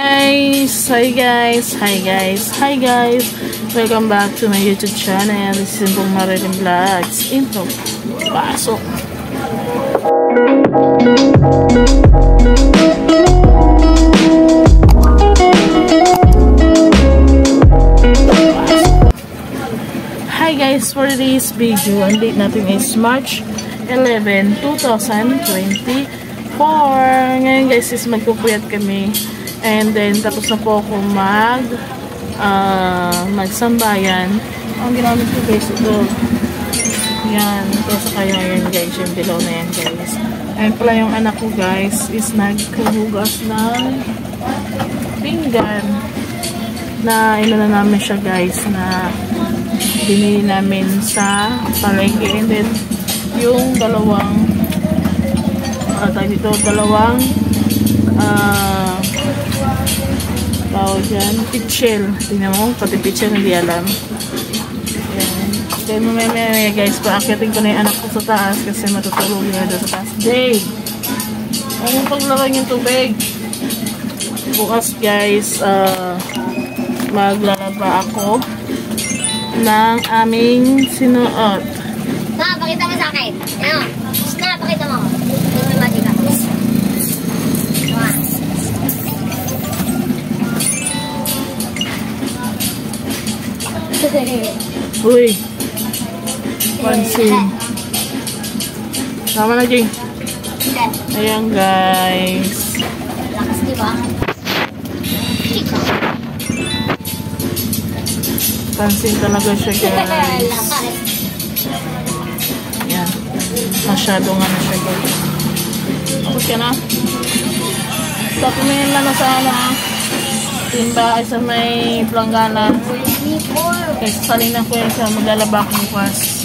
Hi guys, welcome back to my YouTube channel. This is Simpong Marilyn Vlogs. Intro, pasok. Hi guys, for this video, ang date natin is March 11, 2024. Ngayon guys is magpupuyat kami. And then, tapos na po ako magsambayan. Ang ginamit ko guys, ito. Yan. Ito sa kaya yan guys. Yung below na yan guys. And pala yung anak ko guys, is nagkahugas ng pinggan. Na na namin siya guys, na binili namin sa palengke. And then, yung dalawang tawag yan, pitchel. Tingnan mo, pati pitchel hindi alam. Ayan. Then mamaya guys, paakyatin ko na yung anak ko sa taas kasi matutulog yun doon sa taas. Dave! Anong paglaban yung tubig? Bukas guys, maglalaba ako ng aming sinuot. Pakita mo sa akin. Ano? Pakita mo. Ito magic ka. Uy, pansin. Tama na, Jing. Ayan, guys. Lakas, diba? Pansin talaga siya, guys. Ayan. Masyado nga na siya, guys. Tapos ka na. Tapos may lang sa timba ay sa may planggana. Okay, sasalinan ko yan sa maglalaba ko bukas.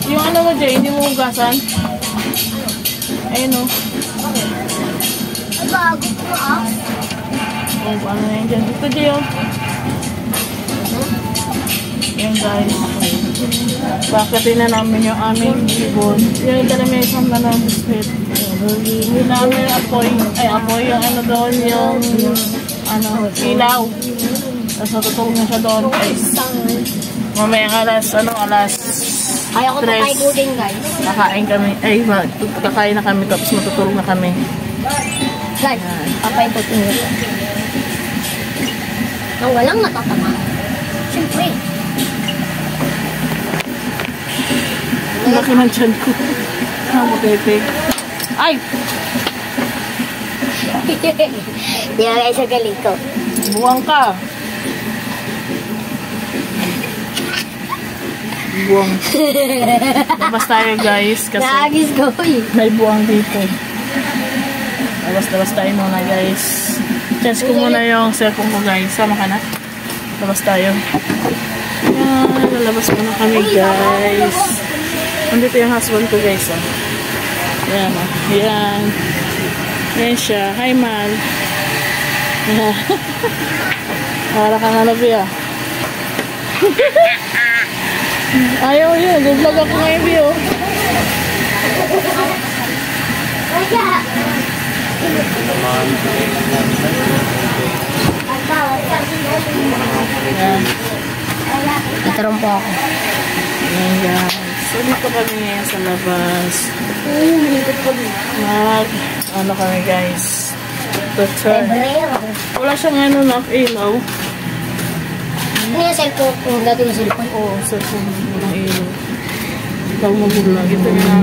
Yung ano mo, Jay, hindi mo hugasan? Ayun o. Ay, bago ko Oh, ano na yan dyan? Ito, Jay, o. Ayan, guys. Bakatin na namin yung aming ibon. Yung dalamesang na ng biscuit. Yung namin apoy yung ano doon, yung ilaw. Tapos natutulog na siya doon. Mamaya alas ay, ako tatay ko din guys. Kakain kami. Kakain na kami tapos matutulog na kami. Guys, papay ko tingin ko. Nang walang natatama. Siyempre. Laki ng tiyan ko. Magpipig. Ay! Dinalay sa galing ko. Buwang ka. Buwang. Labas tayo guys. Kasi naagis ko eh. May buwang dito. Labas tayo muna guys. Chance ko muna yung cellphone ko guys. Sama ka na. Labas tayo. Yan. Lalabas muna kami guys. Nandito yung husband ko guys. Ayan o. Ayan. Ayan siya. Hi, Mal. Para kang hanabi ah. Ayaw yun. Vlog ako ngayon, Bio. Ayan. Itarong po ako. Ayan guys. So, dito kami ngayon sa labas. Ano kami guys. Doctor. Wala siyang ano na ilaw. Ano yung cellphone? Yung dati yung cellphone? Oo, cellphone. Walang ilaw. Ikaw magulag. Ito na.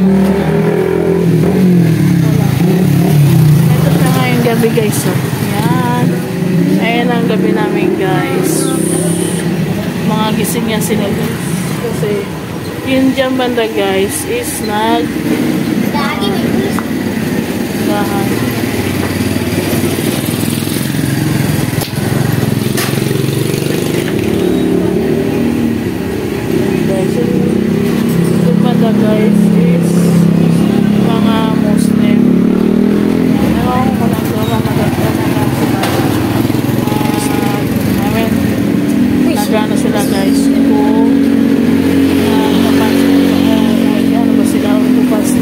Ito na nga yung gabi guys. Ayan. Ayan ang gabi namin guys. Mga gising yan sila guys. Kasi yung dyan banda guys is bahan. Guys, yung banda guys is mga Muslim. Ewan ko lang gawa magagana lang sila. Nagano sila guys kung ano ba sila, bukas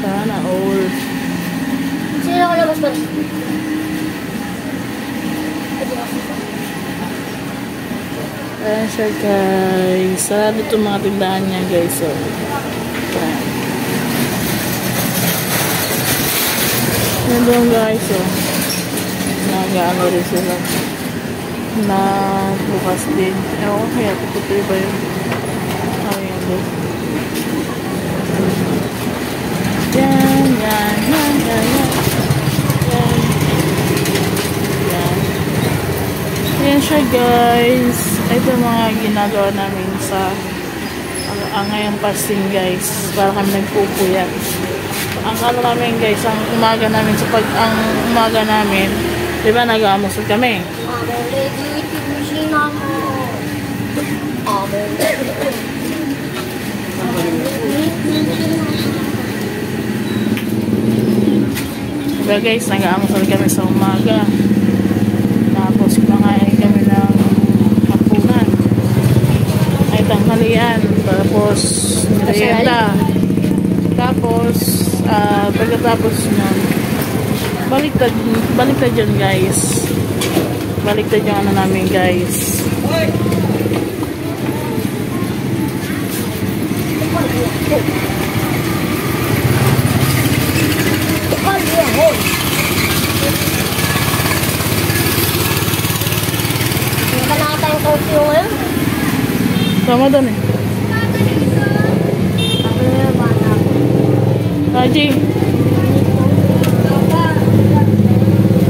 Sana all. Sino ko labas ba? Ayan siya guys. Sarado itong mga tindahan niya guys. So, ayan. Yan doon guys. So, nag-ano rin sila. Na bukas din. Ewan ko kaya tutuloy ba yun? Ayan doon. Yan. Yan siya guys. Ito mga ginagawa namin sa ngayong fasting guys. Para kami nagpupuyat. Ang ano namin guys, ang umaga namin di ba nag-aamusod kami? Diba guys, nag-aamusod kami sa umaga. Tapos kumakain kami ng hapunan. Ay tanghalian. Tapos merienda. Tapos pagkatapos nun, baliktad yun guys. Baliktad yung ano namin guys. Sama doon eh. Haji.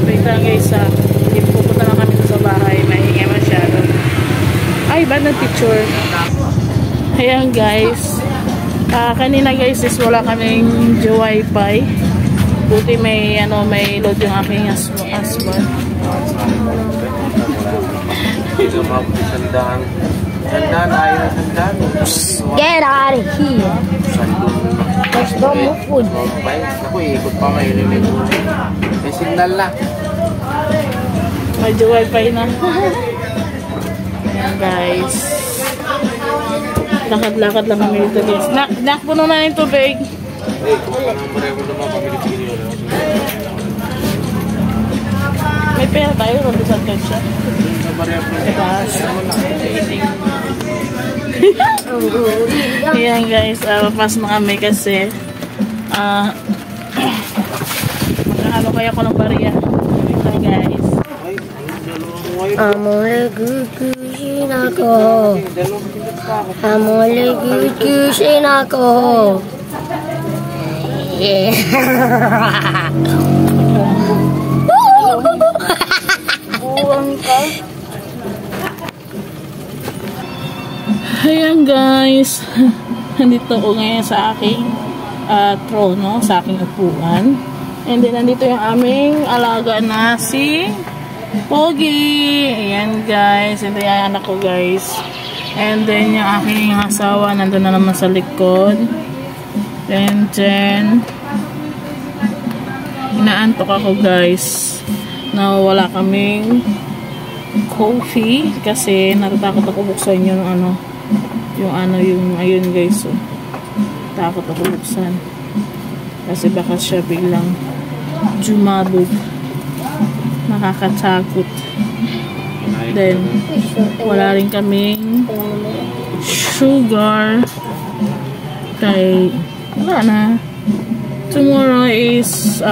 Wait lang guys ha. Pupunta lang kami sa bahay. Mahingi masyado. Ay, ba ng picture? Ayan guys. Kanina guys is wala kaming Wi-Fi. Buti may load yung aking husband. Sandaan, ayaw na sandaan. Get out of here. There's no more food. Ako, ikot pa ngayon. May signal na. May Wi-Fi na. Ayan guys. Lakad-lakad lang kami dito guys. Nakpuno na yung tubig. May pera tayo. Robisan ka siya. Ayan guys, papas na kami kasi magkakalo kaya ko ng bariya. Ito guys. Amole gugusin ako. Amole gugusin ako. Buwang ka. Ayan guys, nandito ako ngayon sa aking trono, sa aking upuan. And then nandito yung aming alaga na si Pogi. Ayan guys, ito yung anak ko guys. And then yung aking asawa nandun na naman sa likod. And then inaantok ako guys na wala kaming coffee kasi natatakot ako buksan yung ayun guys, so takot ako buksan kasi baka siya biglang jumabog, nakakatakot. Then wala rin kaming sugar kay wala na. Tomorrow is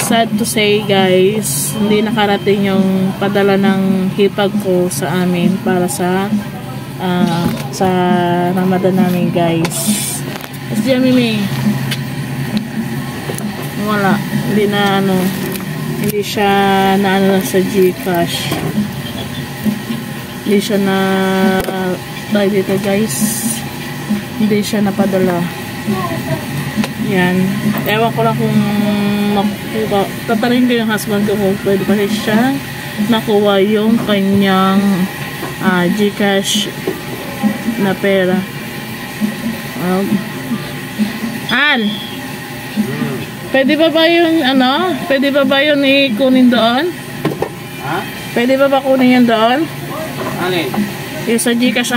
sad to say guys, hindi nakarating yung padala ng hipag ko sa amin para sa Ramadan namin guys. Kasi Mimi wala, hindi siya na sa GCash, hindi siya na tayo dito guys, hindi siya napadala. Yan, ewan ko lang kung tatanungin ko yung husband ko kung pwede pa siya nakuha yung kanyang GCash na pera. Al, pwede ba ba yun ikunin doon? Ha? Pwede ba kunin yan doon? Alin? Yung sa Gcash,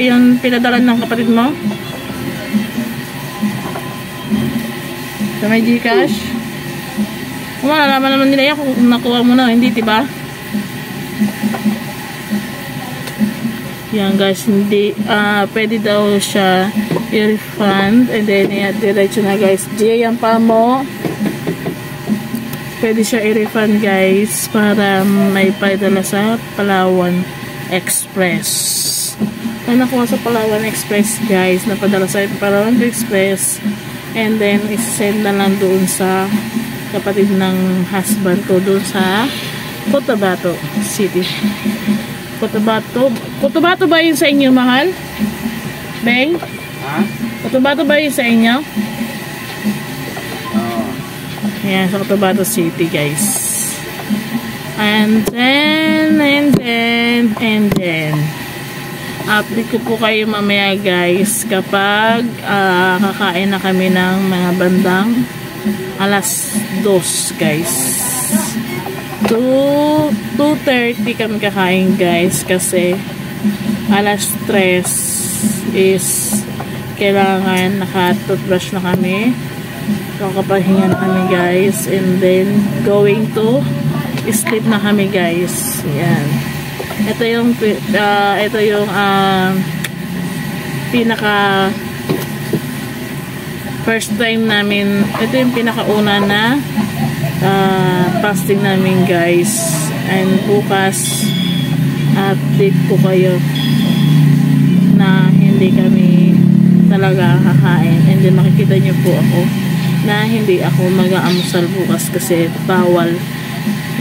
yung pinadalan ng kapatid mo? Sa may Gcash? Malalaman naman nila yan kung nakuha mo na, hindi, diba? Yan guys, hindi, pwede daw siya i-refund, and then, diretso na guys. Yan pa mo. Pwede siya i-refund guys, para may padala sa Palawan Express. May nakuha sa Palawan Express guys, napadala sa Palawan Express, and then, isend na lang doon sa kapatid ng husband ko doon sa Cotabato City. Cotabato ba yun sa inyo, mahal? Beng? Ha? Cotabato ba yun sa inyo? Oo. Ayan, sa Cotabato City, guys. And then update ko po kayo mamaya, guys, kapag kakain na kami ng mga bandang alas 2, guys. 2:30 kami kakain, guys, kasi alas 3 is kailangan naka-toothbrush na kami, kakapahinga na kami, guys, and then going to sleep na kami, guys. Yan. Ito yung pinaka first time namin, ito yung pinakauna na fasting namin, guys, and bukas update ko kayo na hindi kami talaga kakain, and then makikita nyo po ako na hindi ako mag-aamusal bukas kasi bawal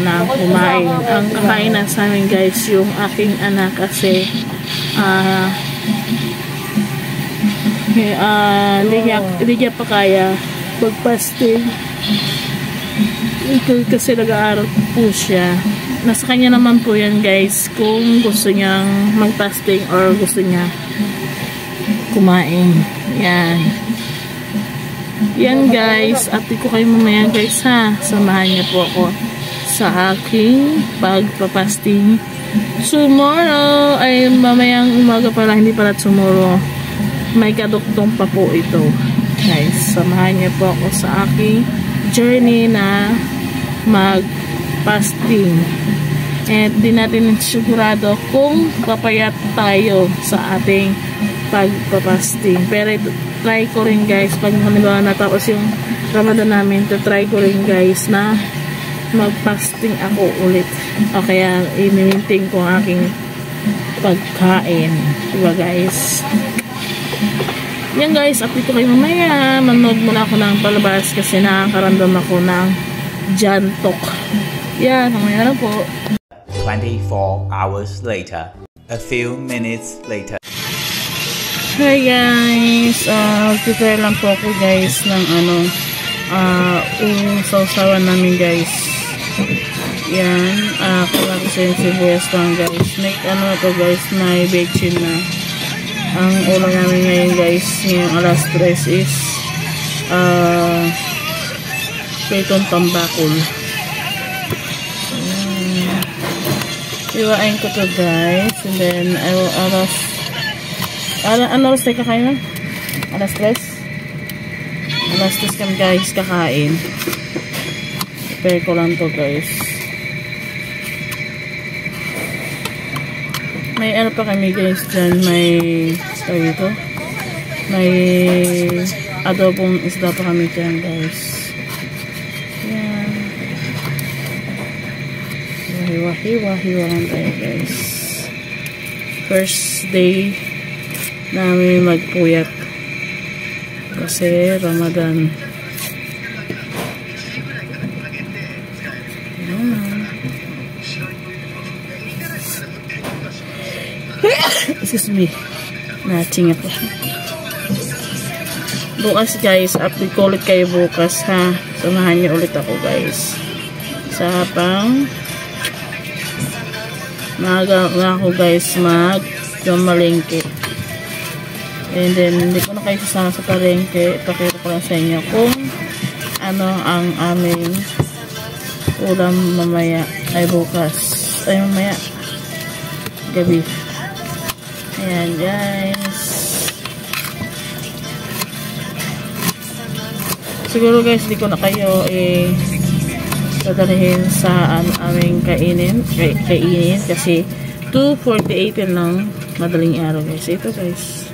na kumain. Ang kakainan sa amin, guys, yung aking anak kasi hindi niya pa kaya mag-fasting kasi nag-aaral po siya. Nasa kanya naman po yan, guys, kung gusto niyang mag-fasting or gusto niya kumain. Yan guys, update ko kayo mamaya, guys, ha. Samahan niyo po ako sa aking pagpapasting tomorrow. Ay mamayang umaga pala, hindi pala tomorrow. May kaduktong pa po ito, guys. Samahan niyo po ako sa aking journey na mag-fasting. And di natin sigurado kung papayat tayo sa ating pagpapasting. Pero try ko rin, guys, pag halimbawa natapos yung Ramadan namin, try ko rin, guys, na mag-fasting ako ulit. O kaya i-maintain ko ang aking pagkain. Diba, guys? Yan, guys, update ko kayo mamaya. Manood muna ako ng palabas kasi nakakaramdam ako ng jantok. Yan, mamaya lang po. 24 hours later. A few minutes later. Hi guys, prepare lang po ako, guys, ng sausawan namin, guys. Yan, kung sibuyas lang, guys. Make to, guys, may bechin na. Ang ulam namin ngayon, guys, ngayong alas 3 is pritong tambakol. Iwain ko to, guys, and then ano oras tayo kakain? Alas 3? Alas 3 kami, guys, kakain. Prepare ko lang to, guys. May ano pa kami, guys, dyan. May ito. May adobong isda pa kami dyan, guys. Yan. Hiwa-hiwa lang tayo, guys. First day namin magpuyat kasi Ramadan. Excuse me, nating ako. Bukas, guys, update ko ulit kayo bukas, ha. Samahan niyo ulit ako, guys, sa habang maaga na ako, guys, malengke. And then, hindi ko na kayo sasama sa palengke. Ipakita ko lang sa inyo kung ano ang aming ulam mamaya ay bukas. ay mamaya gabi. Ayan guys. Siguro guys, di ko na kayo dadalhin sa aming kainin kasi 2:48 lang madaling araw guys. Ito guys,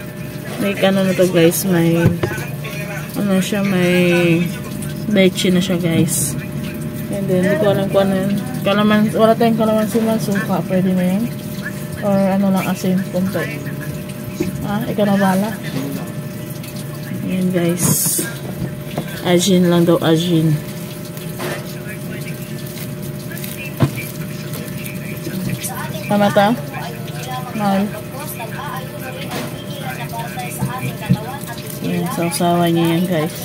may ano na to guys, may ano siya, may leche na siya guys. And then hindi ko alam kung ano yun, wala tayong kalamansi na suka, pwede na yun or ano lang, asin kunti. Ikaw na bala. Ayan guys, ajin lang daw, ajin. Tama ta? Mahal. Yan, sausawa niya yan guys.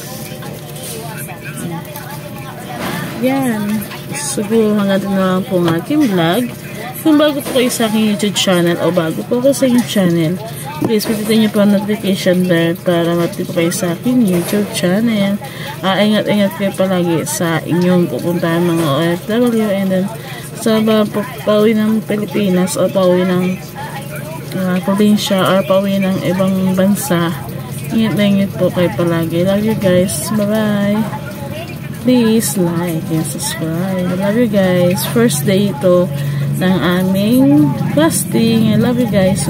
Yan. Siguro hanggang na lang po ang aking vlog. Kung bago po kayo sa aking YouTube channel o bago po ako sa aking channel, please pindutin niyo po ang notification bell para matip po kayo sa aking YouTube channel. Ingat-ingat kayo palagi sa inyong pupuntahan mga OFW, and then sa pauwi ng Pilipinas o pauwi ng probinsya or pauwi ng ibang bansa. Ingat po kayo palagi. Love you guys. Bye-bye. Please like and subscribe. I love you guys. First day ito ng aming fasting. I love you guys.